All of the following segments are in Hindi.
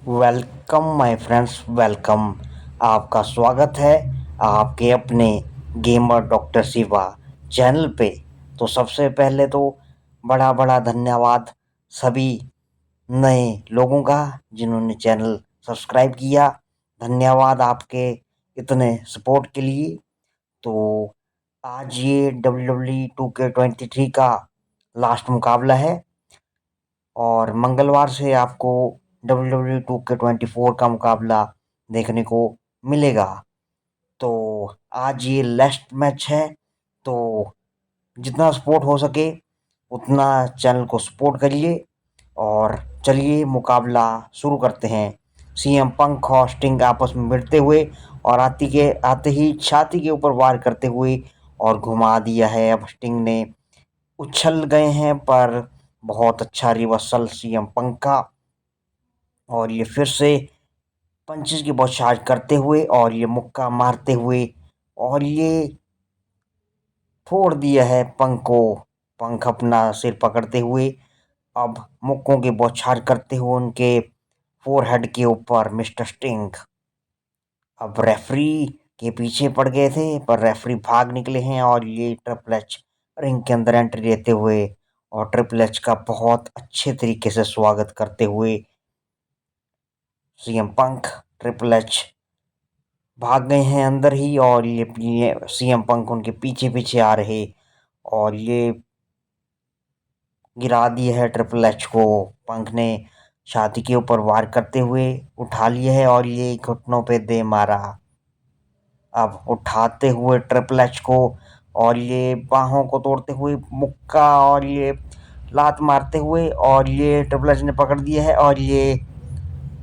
Welcome my friends, welcome. आपका स्वागत है आपके अपने गेमर डॉक्टर शिवा चैनल पे। तो सबसे पहले तो बड़ा बड़ा धन्यवाद सभी नए लोगों का जिन्होंने चैनल सब्सक्राइब किया। धन्यवाद आपके इतने सपोर्ट के लिए। तो आज ये WWE 2K23 का लास्ट मुकाबला है और मंगलवार से आपको WWE 2K24 का मुकाबला देखने को मिलेगा। तो आज ये लास्ट मैच है, तो जितना सपोर्ट हो सके उतना चैनल को सपोर्ट करिए। और चलिए मुकाबला शुरू करते हैं। सीएम पंक और स्टिंग आपस में भिड़ते हुए और आते ही छाती के ऊपर वार करते हुए और घुमा दिया है। अब स्टिंग ने उछल गए हैं पर बहुत अच्छा रिवर्सल सीएम पंक का। और ये फिर से पंचेस की बौछार करते हुए और ये मुक्का मारते हुए और ये फोड़ दिया है पंख को। पंख अपना सिर पकड़ते हुए अब मुक्कों की बौछार करते हुए उनके फोरहेड के ऊपर मिस्टर स्टिंग अब रेफरी के पीछे पड़ गए थे पर रेफरी भाग निकले हैं। और ये ट्रिपल एच रिंग के अंदर एंट्री लेते हुए और ट्रिपल एच का बहुत अच्छे तरीके से स्वागत करते हुए सीएम पंक ट्रिपल एच भाग गए हैं अंदर ही। और ये सीएम पंक उनके पीछे पीछे आ रहे और ये गिरा दिए है ट्रिपल एच को। पंक ने छाती के ऊपर वार करते हुए उठा लिए है और ये घुटनों पे दे मारा। अब उठाते हुए ट्रिपल एच को और ये बाहों को तोड़ते हुए मुक्का और ये लात मारते हुए और ये ट्रिपल एच ने पकड़ दिया है और ये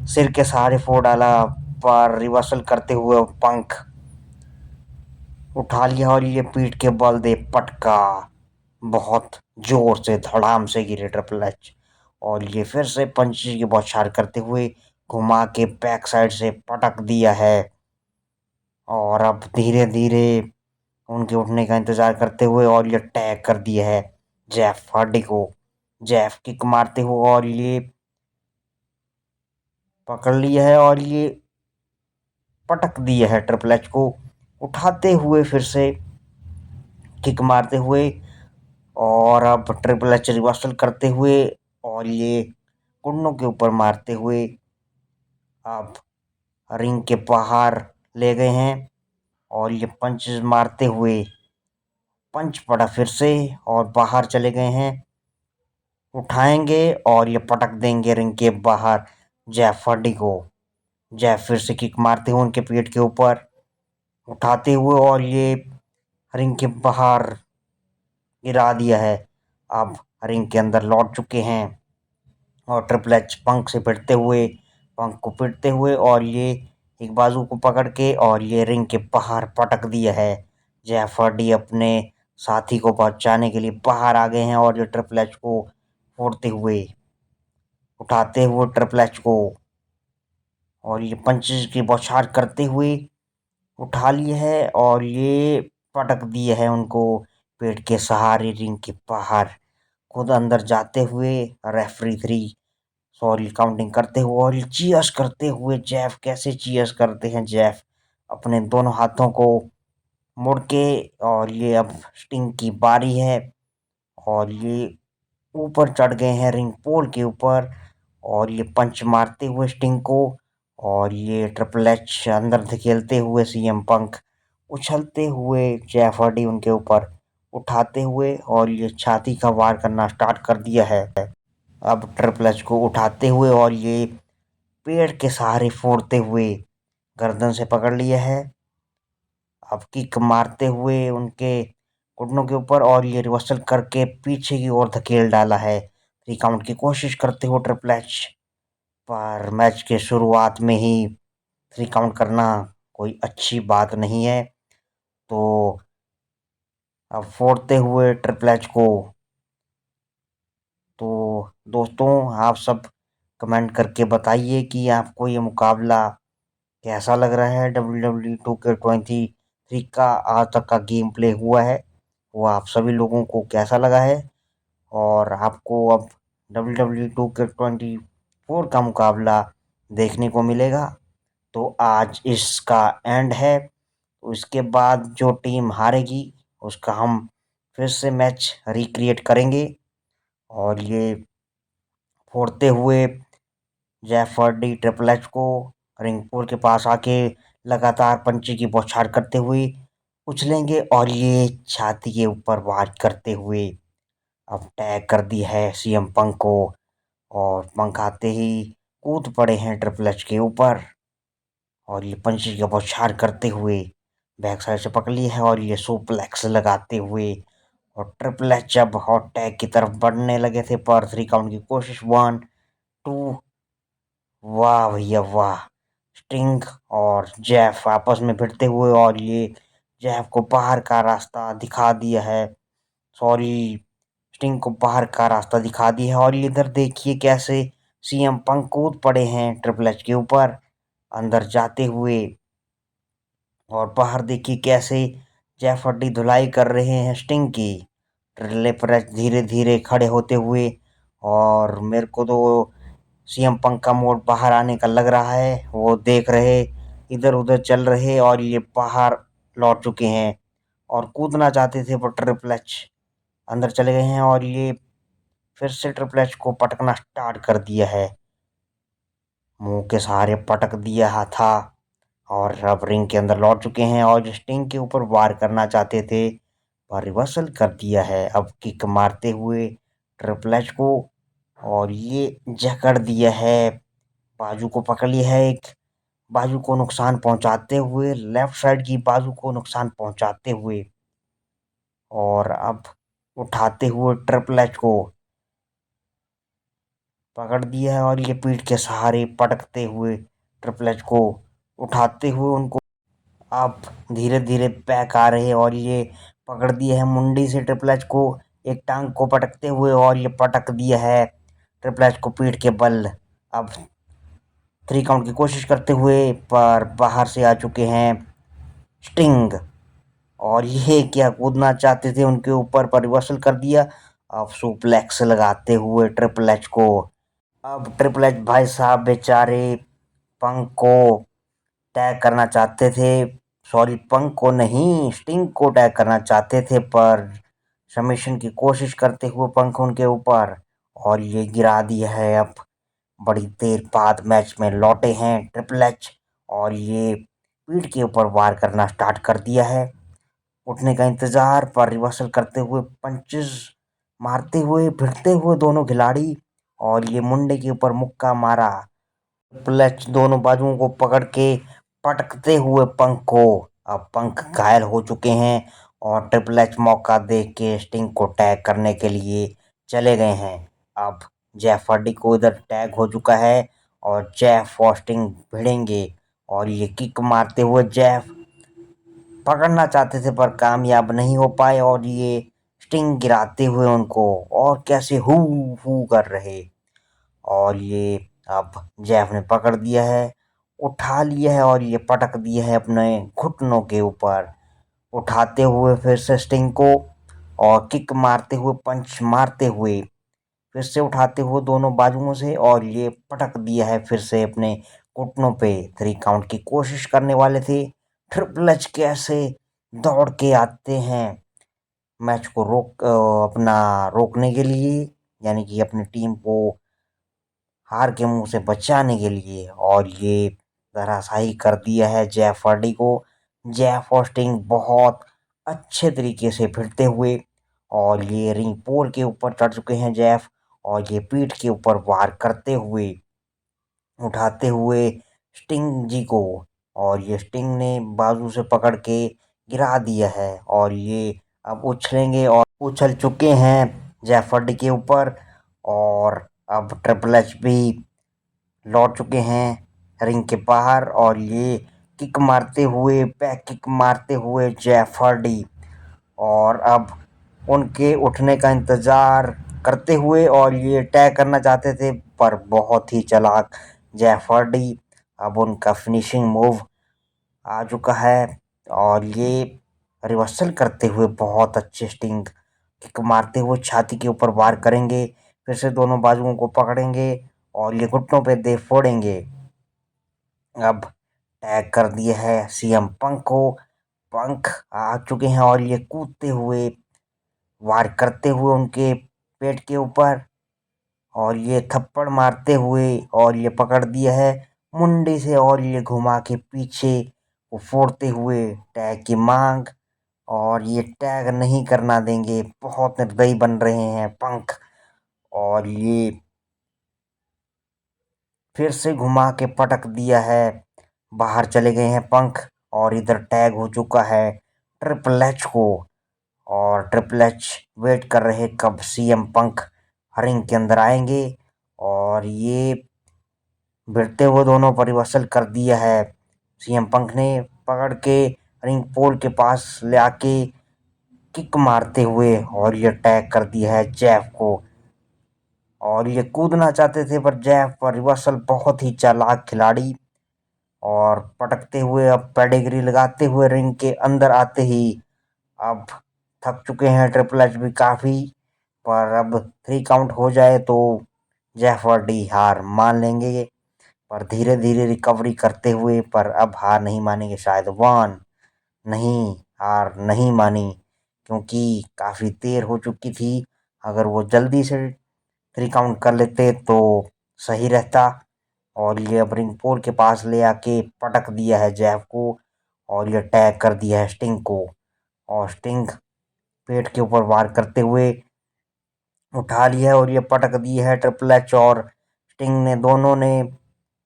सिर के सहारे फोड़ डाला पर रिवर्सल करते हुए पंख उठा लिया और ये पीठ के बल दे पटका। बहुत जोर से धड़ाम से गिरे ट्रिपल एच और ये फिर से पंची की बौछार करते हुए घुमा के बैक साइड से पटक दिया है। और अब धीरे धीरे उनके उठने का इंतजार करते हुए और ये टैग कर दिया है जेफ हार्डी को। जेफ किक मारते हुए और ये पकड़ लिया है और ये पटक दिया है ट्रिपल एच को उठाते हुए फिर से किक मारते हुए। और अब ट्रिपल एच रिवर्सल करते हुए और ये कुंडों के ऊपर मारते हुए अब रिंग के बाहर ले गए हैं। और ये पंच मारते हुए पंच पड़ा फिर से और बाहर चले गए हैं। उठाएंगे और ये पटक देंगे रिंग के बाहर जेफ हार्डी को। जेफ फिर से किक मारते हुए उनके पेट के ऊपर उठाते हुए और ये रिंग के बाहर गिरा दिया है। अब रिंग के अंदर लौट चुके हैं और ट्रिपल एच पंख से भिड़ते हुए पंख को पीटते हुए और ये एक बाजू को पकड़ के और ये रिंग के बाहर पटक दिया है। जेफ हार्डी अपने साथी को बचाने के लिए बाहर आ गए हैं और ये ट्रिपल एच को फोड़ते हुए उठाते हुए ट्रिपल एच को और ये पंचेस की बौछार करते हुए उठा लिए है और ये पटक दिए है उनको पेट के सहारे रिंग के बाहर। खुद अंदर जाते हुए रेफरी 3 सॉरी काउंटिंग करते हुए और चीयर्स करते हुए जेफ कैसे चीयर्स करते हैं जेफ अपने दोनों हाथों को मुड़ के। और ये अब स्टिंग की बारी है और ये ऊपर चढ़ गए हैं रिंग पोल के ऊपर और ये पंच मारते हुए स्टिंग को। और ये ट्रिपल एच अंदर धकेलते हुए सीएम पंक उछलते हुए जेफ हार्डी उनके ऊपर उठाते हुए और ये छाती का वार करना स्टार्ट कर दिया है। अब ट्रिपल एच को उठाते हुए और ये पेड़ के सहारे फोड़ते हुए गर्दन से पकड़ लिया है। अब किक मारते हुए उनके घुटनों के ऊपर और ये रिवर्सल करके पीछे की ओर धकेल डाला है। 3 काउंट की कोशिश करते हुए ट्रिपल एच पर मैच के शुरुआत में ही 3 काउंट करना कोई अच्छी बात नहीं है। तो अब फोड़ते हुए ट्रिपल एच को। तो दोस्तों आप सब कमेंट करके बताइए कि आपको ये मुकाबला कैसा लग रहा है। WWE 2K23 का आज तक का गेम प्ले हुआ है वो आप सभी लोगों को कैसा लगा है। और आपको अब WWE 2K24 का मुकाबला देखने को मिलेगा। तो आज इसका एंड है। तो इसके बाद जो टीम हारेगी उसका हम फिर से मैच रिक्रिएट करेंगे। और ये फोड़ते हुए जैफर्डी ट्रिपल एच को रिंगपुर के पास आके लगातार पंचे की बौछार करते हुए उछलेंगे और ये छाती के ऊपर वार करते हुए अब टैग कर दी है सीएम पंक को। और पंख आते ही कूद पड़े हैं ट्रिपल एच के ऊपर और ये पंचे की बौछार करते हुए बैक साइड से पकड़ ली है और ये सुप्लेक्स लगाते हुए और ट्रिपल एच जब हॉट टैग की तरफ बढ़ने लगे थे पर 3 काउंट की कोशिश 1 2। वाह भैया वाह। स्टिंग और जेफ आपस में भिड़ते हुए और ये जेफ को बाहर का रास्ता दिखा दिया है। सॉरी, स्टिंग को बाहर का रास्ता दिखा दिया है और इधर देखिए कैसे सीएम पंक कूद पड़े हैं ट्रिपल एच के ऊपर अंदर जाते हुए। और बाहर देखिए कैसे जेफ हड्डी धुलाई कर रहे हैं स्टिंग की। ट्रिपल एच धीरे धीरे खड़े होते हुए और मेरे को तो सीएम पंक का मोड बाहर आने का लग रहा है। वो देख रहे इधर उधर चल रहे और ये बाहर लौट चुके हैं और कूदना चाहते थे पर ट्रिपल एच अंदर चले गए हैं और ये फिर से ट्रिपल एच को पटकना स्टार्ट कर दिया है। मुंह के सहारे पटक दिया था और अब रिंग के अंदर लौट चुके हैं और स्टिंग के ऊपर वार करना चाहते थे पर रिवर्सल कर दिया है अब किक मारते हुए ट्रिपल एच को। और ये जकड़ दिया है, बाजू को पकड़ लिया है, एक बाजू को नुकसान पहुंचाते हुए लेफ्ट साइड की बाजू को नुकसान पहुंचाते हुए और अब उठाते हुए ट्रिपल एच को पकड़ दिया है और ये पीठ के सहारे पटकते हुए ट्रिपल एच को उठाते हुए उनको अब धीरे धीरे बैक आ रहे और ये पकड़ दिए है मुंडी से ट्रिपल एच को एक टांग को पटकते हुए और ये पटक दिया है ट्रिपल एच को पीठ के बल। अब 3 काउंट की कोशिश करते हुए पर बाहर से आ चुके हैं स्टिंग और ये क्या कूदना चाहते थे उनके ऊपर पर रिवर्सल कर दिया। अब सुप्लेक्स लगाते हुए ट्रिपल एच को। अब ट्रिपल एच भाई साहब बेचारे पंक को टैग करना चाहते थे। सॉरी, पंक को नहीं स्टिंग को टैग करना चाहते थे पर सबमिशन की कोशिश करते हुए पंख उनके ऊपर और ये गिरा दिया है। अब बड़ी देर बाद मैच में लौटे हैं ट्रिपल एच और ये पीठ के ऊपर वार करना स्टार्ट कर दिया है। उठने का इंतजार पर रिवर्सल करते हुए पंचेस मारते हुए भिड़ते हुए दोनों खिलाड़ी और ये मुंडे के ऊपर मुक्का मारा। ट्रिपल एच दोनों बाजुओं को पकड़ के पटकते हुए पंख को। अब पंख घायल हो चुके हैं और ट्रिपल एच मौका देख के स्टिंग को टैग करने के लिए चले गए हैं। अब जेफ हार्डी को इधर टैग हो चुका है और जेफ और स्टिंग भिड़ेंगे और ये किक मारते हुए जेफ पकड़ना चाहते थे पर कामयाब नहीं हो पाए और ये स्टिंग गिराते हुए उनको और कैसे हु हु कर रहे और ये अब जेफ ने पकड़ दिया है, उठा लिया है और ये पटक दिया है अपने घुटनों के ऊपर उठाते हुए फिर से स्टिंग को और किक मारते हुए पंच मारते हुए फिर से उठाते हुए दोनों बाजुओं से और ये पटक दिया है फिर से अपने घुटनों पे। 3 काउंट की कोशिश करने वाले थे। ट्रिपल एच कैसे दौड़ के आते हैं मैच को अपना रोकने के लिए, यानी कि अपनी टीम को हार के मुंह से बचाने के लिए और ये धराशायी कर दिया है जेफ हार्डी को। जेफ और स्टिंग बहुत अच्छे तरीके से भिड़ते हुए और ये रिंग पोल के ऊपर चढ़ चुके हैं जेफ और ये पीठ के ऊपर वार करते हुए उठाते हुए स्टिंग जी को और ये स्टिंग ने बाजू से पकड़ के गिरा दिया है और ये अब उछलेंगे और उछल चुके हैं जेफ हार्डी के ऊपर। और अब ट्रिपल एच भी लौट चुके हैं रिंग के बाहर और ये किक मारते हुए बैक किक मारते हुए जेफ हार्डी और अब उनके उठने का इंतजार करते हुए और ये टैग करना चाहते थे पर बहुत ही चालाक जेफ हार्डी। अब उनका फिनिशिंग मूव आ चुका है और ये रिवर्सल करते हुए बहुत अच्छे स्टिंग किक मारते हुए छाती के ऊपर वार करेंगे। फिर से दोनों बाजुओं को पकड़ेंगे और ये घुटनों पे दे फोड़ेंगे अब टैग कर दिया है सीएम पंक को। पंक आ चुके हैं और ये कूदते हुए वार करते हुए उनके पेट के ऊपर, और ये थप्पड़ मारते हुए, और ये पकड़ दिया है मुंडी से, और ये घुमा के पीछे वो फोड़ते हुए टैग की मांग। और ये टैग नहीं करना देंगे, बहुत निर्दयी बन रहे हैं पंख। और ये फिर से घुमा के पटक दिया है, बाहर चले गए हैं पंख। और इधर टैग हो चुका है ट्रिपल एच को। और ट्रिपल एच वेट कर रहे कब सीएम पंख रिंग के अंदर आएंगे। और ये भिड़ते हुए दोनों परिवसल कर दिया है सीएम पंख ने, पकड़ के रिंग पोल के पास ले आके किक मारते हुए, और ये टैग कर दिया है जैफ को। और ये कूदना चाहते थे पर जैफ पर रिवर्सल बहुत ही चालाक खिलाड़ी, और पटकते हुए अब पेडिग्री लगाते हुए रिंग के अंदर आते ही अब थक चुके हैं ट्रिपल एच भी काफी। पर अब 3 काउंट हो जाए तो जेफ हार्डी हार मान लेंगे। पर धीरे धीरे रिकवरी करते हुए, पर अब हार नहीं मानेंगे शायद। वन, नहीं, हार नहीं मानी, क्योंकि काफी देर हो चुकी थी। अगर वो जल्दी से 3 काउंट कर लेते तो सही रहता। और ये अब रिंग पोल के पास ले आके पटक दिया है जैफ को। और ये टैग कर दिया है स्टिंग को। और स्टिंग पेट के ऊपर वार करते हुए उठा लिया है, और ये पटक दी है ट्रिपल एच और स्टिंग ने, दोनों ने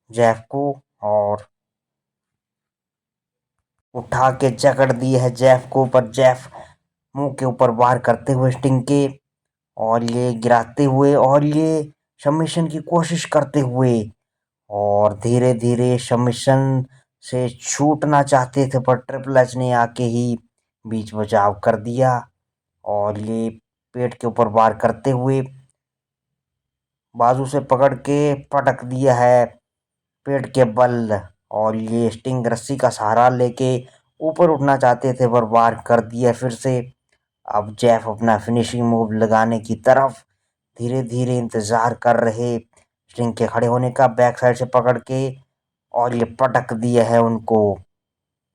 जैफ को। और उठा के जकड़ दी है जैफ को, पर जैफ मुंह के ऊपर वार करते हुए स्टिंग के, और ये गिराते हुए, और ये सबमिशन की कोशिश करते हुए, और धीरे धीरे सबमिशन से छूटना चाहते थे, पर ट्रिपल एच ने आके ही बीच बचाव कर दिया। और ये पेट के ऊपर वार करते हुए बाजू से पकड़ के पटक दिया है पेट के बल। और ये स्टिंग रस्सी का सहारा लेके ऊपर उठना चाहते थे, पर वार कर दिया फिर से। अब जेफ अपना फिनिशिंग मूव लगाने की तरफ धीरे धीरे इंतजार कर रहे स्टिंग के खड़े होने का, बैक साइड से पकड़ के, और ये पटक दिया है उनको।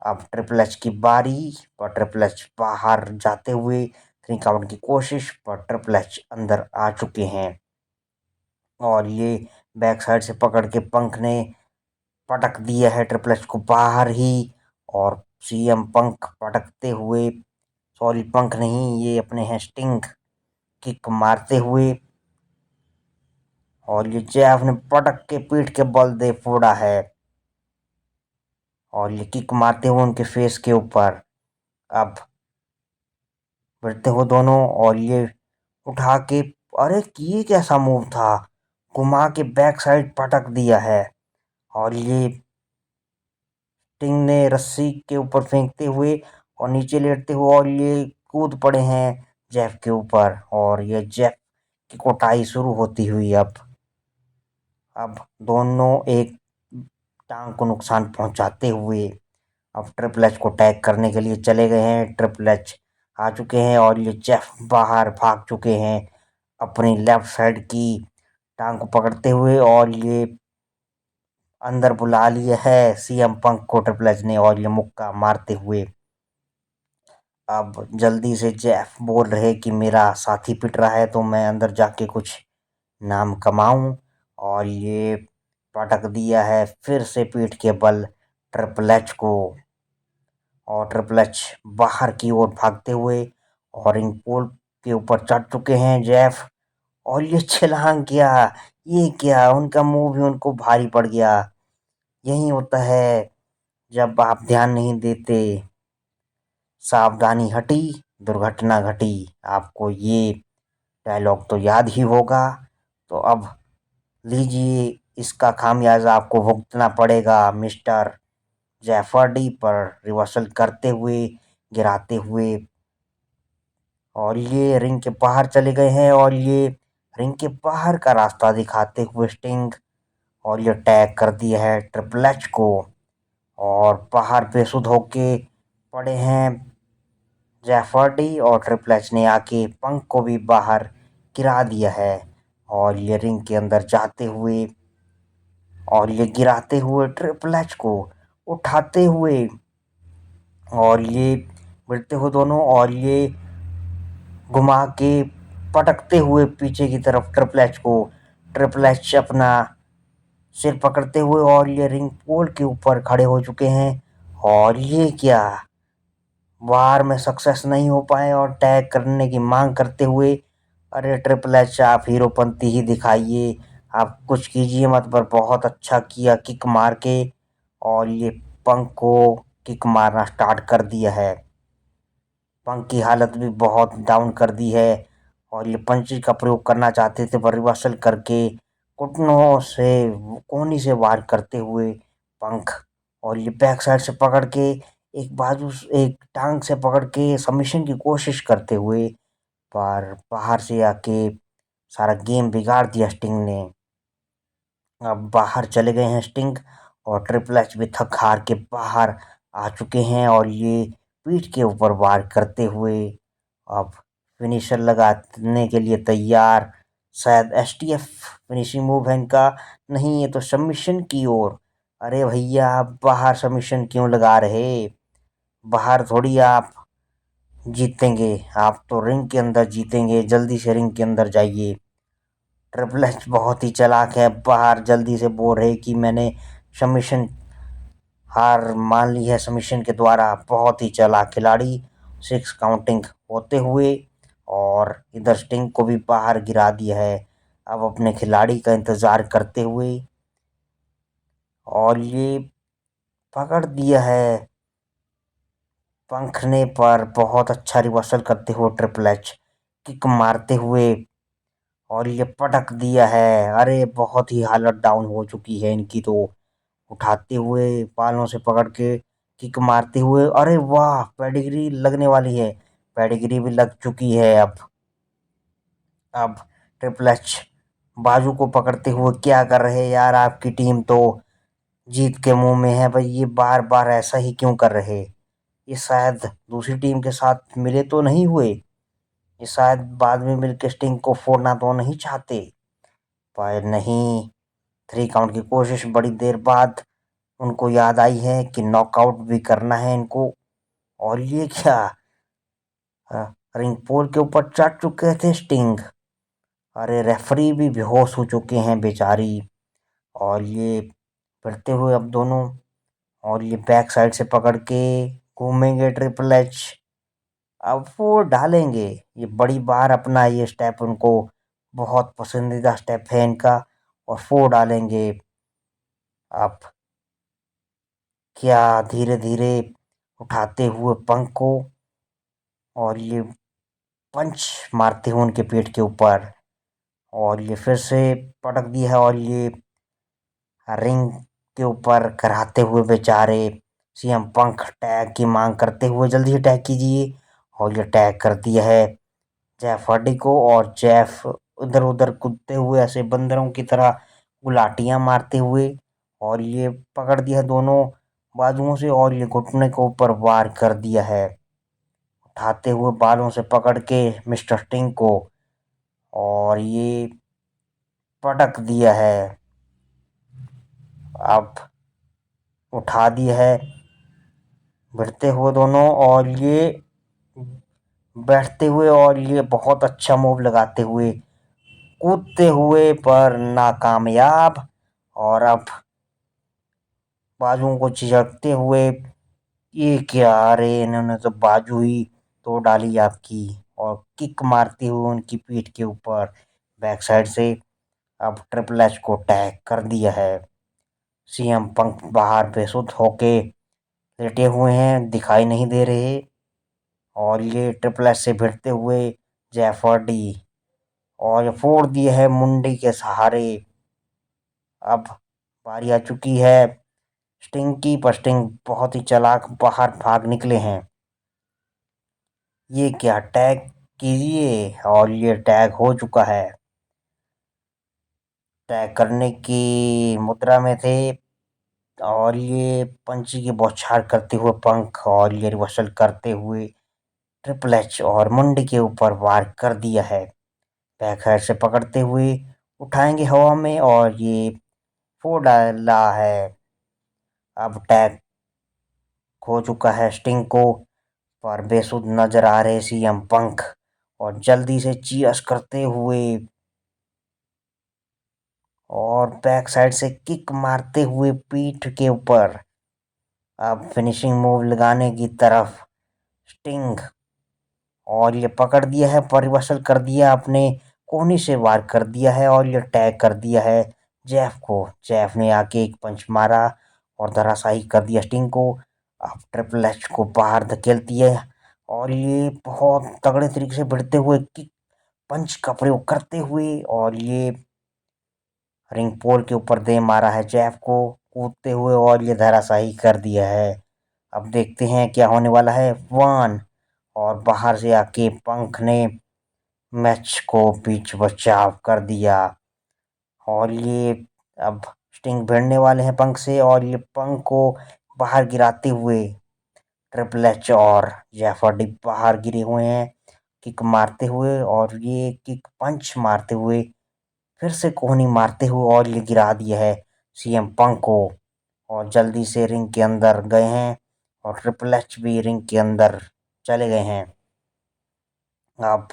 अब ट्रिपल एच की बारी, पर ट्रिपल एच बाहर जाते हुए 3 काउंट की कोशिश, पर ट्रिपल एच अंदर आ चुके हैं। और ये बैक साइड से पकड़ के पंख ने पटक दिया है ट्रिपल एच को बाहर ही। और सीएम पंख पटकते हुए, सॉरी पंख नहीं, ये अपने हैं स्टिंग, किक मारते हुए, और ये जैफ ने पटक के पीठ के बल दे फोड़ा है। और ये किक मारते हुए उनके फेस के ऊपर अब बढ़ते हुए दोनों, और ये उठा के, अरे ये कैसा मूव था, घुमा के बैक साइड पटक दिया है। और ये स्टिंग ने रस्सी के ऊपर फेंकते हुए और नीचे लेटते हुए, और ये कूद पड़े हैं जेफ के ऊपर। और ये जेफ की कुटाई शुरू होती हुई अब दोनों एक टांग को नुकसान पहुंचाते हुए अब ट्रिपल एच को टैग करने के लिए चले गए हैं। ट्रिपल एच आ चुके हैं, और ये जेफ बाहर भाग चुके हैं अपनी लेफ्ट साइड की टांग को पकड़ते हुए। और ये अंदर बुला लिए है सीएम पंक को ट्रिपल एच ने, और ये मुक्का मारते हुए अब जल्दी से जेफ बोल रहे कि मेरा साथी पिट रहा है तो मैं अंदर जाके कुछ नाम कमाऊं। और ये पटक दिया है फिर से पीठ के बल ट्रिपल एच को। और ट्रिपल एच बाहर की ओर भागते हुए और रिंग पोल के ऊपर चढ़ चुके हैं जेफ। और ये छलांग किया, ये क्या, उनका मुंह भी उनको भारी पड़ गया। यही होता है जब आप ध्यान नहीं देते, सावधानी हटी दुर्घटना घटी। आपको ये डायलॉग तो याद ही होगा। तो अब लीजिए, इसका खामियाजा आपको भुगतना पड़ेगा मिस्टर जैफर्डी पर रिवर्सल करते हुए, गिराते हुए। और ये रिंग के बाहर चले गए हैं, और ये रिंग के बाहर का रास्ता दिखाते हुए स्टिंग, और ये टैग कर दिया है ट्रिपल एच को। और बाहर बेसुध होके पड़े हैं जैफर्डी, और ट्रिपल एच ने आके पंक को भी बाहर गिरा दिया है। और ये रिंग के अंदर जाते हुए और ये गिराते हुए ट्रिपल एच को उठाते हुए, और ये भिड़ते हुए दोनों, और ये घुमा के पटकते हुए पीछे की तरफ ट्रिपल एच को। ट्रिपल एच अपना सिर पकड़ते हुए और ये रिंग पोल के ऊपर खड़े हो चुके हैं। और ये क्या, वार में सक्सेस नहीं हो पाए और टैग करने की मांग करते हुए, अरे ट्रिपल एच आप हीरोपंती ही दिखाइए, आप कुछ कीजिए मत, पर बहुत अच्छा किया किक मार के। और ये पंक को किक मारना स्टार्ट कर दिया है। पंक की हालत भी बहुत डाउन कर दी है, और ये पंचिंग का प्रयोग करना चाहते थे पर रिवर्सल करके घुटनों से कोहनी से वार करते हुए पंख। और ये बैक साइड से पकड़ के एक बाजू एक टांग से पकड़ के सबमिशन की कोशिश करते हुए, पर बाहर से आके सारा गेम बिगाड़ दिया स्टिंग ने। अब बाहर चले गए हैं स्टिंग, और ट्रिपल एच भी थक हार के बाहर आ चुके हैं, और ये पीठ के ऊपर वार करते हुए अब फिनिशर लगाने के लिए तैयार। शायद एसटीएफ फिनिशिंग मूव है इनका, नहीं ये तो सबमिशन की ओर। अरे भैया आप बाहर सबमिशन क्यों लगा रहे, बाहर थोड़ी आप जीतेंगे, आप तो रिंग के अंदर जीतेंगे, जल्दी से रिंग के अंदर जाइए। ट्रिपल एच बहुत ही चालाक है, बाहर जल्दी से बोल रहे कि मैंने सबमिशन हार मान ली है सबमिशन के द्वारा। बहुत ही चालाक खिलाड़ी, 6 काउंटिंग होते हुए, और इधर स्टिंग को भी बाहर गिरा दिया है। अब अपने खिलाड़ी का इंतजार करते हुए, और ये पकड़ दिया है पंख ने, पर बहुत अच्छा रिवर्सल करते हुए ट्रिपल एच किक मारते हुए, और ये पटक दिया है। अरे बहुत ही हालत डाउन हो चुकी है इनकी तो। उठाते हुए बालों से पकड़ के किक मारते हुए, अरे वाह पेडिग्री लगने वाली है, पेडिग्री भी लग चुकी है। अब ट्रिपल एच बाजू को पकड़ते हुए क्या कर रहे हैं यार, आपकी टीम तो जीत के मुंह में है भाई, ये बार बार ऐसा ही क्यों कर रहे। ये शायद दूसरी टीम के साथ मिले तो नहीं हुए, ये शायद बाद में मिलकर स्टिंग को फोड़ना तो नहीं चाहते, पर नहीं। 3 काउंट की कोशिश बड़ी देर बाद उनको याद आई है कि नॉकआउट भी करना है इनको। और ये क्या, रिंग पोल के ऊपर चढ़ चुके थे स्टिंग, अरे रेफरी भी बेहोश हो चुके हैं बेचारी। और ये फिरते हुए अब दोनों, और ये बैक साइड से पकड़ के घूमेंगे ट्रिपल एच। अब वो डालेंगे ये बड़ी बार अपना ये स्टेप, उनको बहुत पसंदीदा स्टेप है इनका, और फोर डालेंगे। अब क्या, धीरे धीरे उठाते हुए पंख को, और ये पंच मारते हुए उनके पेट के ऊपर, और ये फिर से पटक दिया है, और ये रिंग के ऊपर कराते हुए बेचारे सीएम पंख टैग की मांग करते हुए, जल्दी से टैग कीजिए। और ये टैग कर दिया है जेफ हार्डी को, और जेफ उधर उधर कूदते हुए ऐसे बंदरों की तरह गुलाटियां मारते हुए, और ये पकड़ दिया है दोनों बाजुओं से, और ये घुटने के ऊपर वार कर दिया है, उठाते हुए बालों से पकड़ के मिस्टर स्टिंग को, और ये पटक दिया है। अब उठा दिया है भिड़ते हुए दोनों, और ये बैठते हुए, और ये बहुत अच्छा मूव लगाते हुए कूदते हुए पर नाकामयाब। और अब बाजुओं को झिझकते हुए, ये क्या, अरे इन्होंने तो बाजू ही तोड़ डाली आपकी, और किक मारते हुए उनकी पीठ के ऊपर बैक साइड से अब ट्रिपल एच को टैग कर दिया है। सीएम पंक बाहर बेसुध होके लेटे हुए हैं, दिखाई नहीं दे रहे, और ये ट्रिपल एच से भिड़ते हुए जैफर्डी, और ये फोड़ दिए है मुंडी के सहारे। अब बारी आ चुकी है स्टिंग की, पर स्टिंग बहुत ही चालाक बाहर भाग निकले हैं। ये क्या, टैग कीजिए, और ये टैग हो चुका है। टैग करने की मुद्रा में थे, और ये पंची की बौछार करते हुए पंख, और ये रिवर्सल करते हुए ट्रिपल एच, और मुंडी के ऊपर वार कर दिया है। बैक हैंड से पकड़ते हुए उठाएंगे हवा में, और ये फोड़ डाला है। अब टैग हो चुका है स्टिंग को, पर बेसुध नजर आ रहे सीएम पंख, और जल्दी से चीयर्स करते हुए और बैक साइड से किक मारते हुए पीठ के ऊपर अब फिनिशिंग मूव लगाने की तरफ स्टिंग, और ये पकड़ दिया है, परिवर्सल कर दिया अपने कोहनी से वार कर दिया है और ये टैग कर दिया है जेफ को। जेफ ने आके एक पंच मारा और धराशायी कर दिया स्टिंग को। अब ट्रिपल एच को बाहर धकेलती है और ये बहुत तगड़े तरीके से भिड़ते हुए किक पंच का प्रयोग करते हुए और ये रिंग पोल के ऊपर दे मारा है जेफ को कूदते हुए और ये धराशायी कर दिया है। अब देखते हैं क्या होने वाला है। वन, और बाहर से आके पंख ने मैच को बीच बचाव कर दिया और ये अब स्टिंग भिड़ने वाले हैं पंख से और ये पंख को बाहर गिराते हुए ट्रिपल एच और जेफ हार्डी बाहर गिरे हुए हैं किक मारते हुए, और ये किक पंच मारते हुए फिर से कोहनी मारते हुए और ये गिरा दिया है सीएम पंक को, और जल्दी से रिंग के अंदर गए हैं और ट्रिपल एच भी रिंग के अंदर चले गए हैं अब।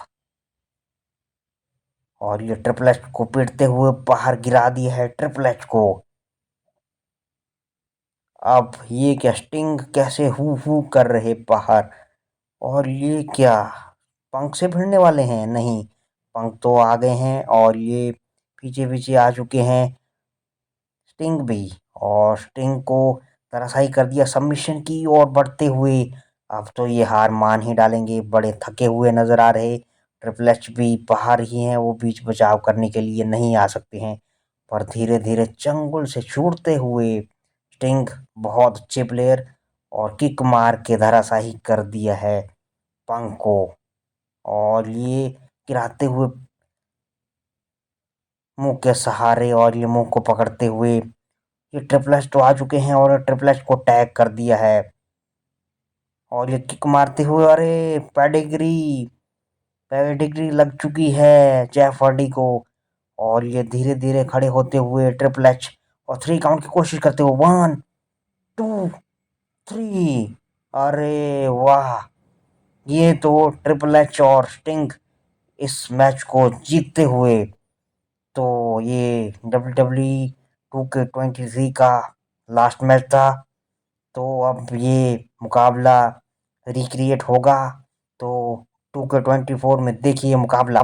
और ये ट्रिपल एच को पीटते हुए बाहर गिरा दिया है ट्रिपल एच को। अब ये क्या, स्टिंग कैसे हु कर रहे बाहर, और ये क्या पंख से भिड़ने वाले हैं? नहीं, पंख तो आ गए हैं और ये पीछे पीछे आ चुके हैं स्टिंग भी, और स्टिंग को धराशायी कर दिया सबमिशन की ओर बढ़ते हुए। अब तो ये हार मान ही डालेंगे, बड़े थके हुए नजर आ रहे। ट्रिपल एच भी बाहर ही हैं, वो बीच बचाव करने के लिए नहीं आ सकते हैं, पर धीरे धीरे चंगुल से छूटते हुए स्टिंग, बहुत अच्छे प्लेयर, और किक मार के धराशायी कर दिया है पंख को, और ये गिराते हुए मुंह के सहारे और ये मुंह को पकड़ते हुए ये ट्रिपल एच तो आ चुके हैं और ट्रिपल एच को टैग कर दिया है और ये किक मारते हुए, अरे पेडिग्री, पेडिग्री लग चुकी है जेफ हार्डी को, और ये धीरे धीरे खड़े होते हुए ट्रिपल एच और 3 काउंट की कोशिश करते हुए 1 2 3, अरे वाह, ये तो ट्रिपल एच और स्टिंग इस मैच को जीतते हुए। तो ये WWE 2K23 का लास्ट मैच था। तो अब ये मुकाबला रिक्रिएट होगा, तो 2K24 में देखिए मुकाबला।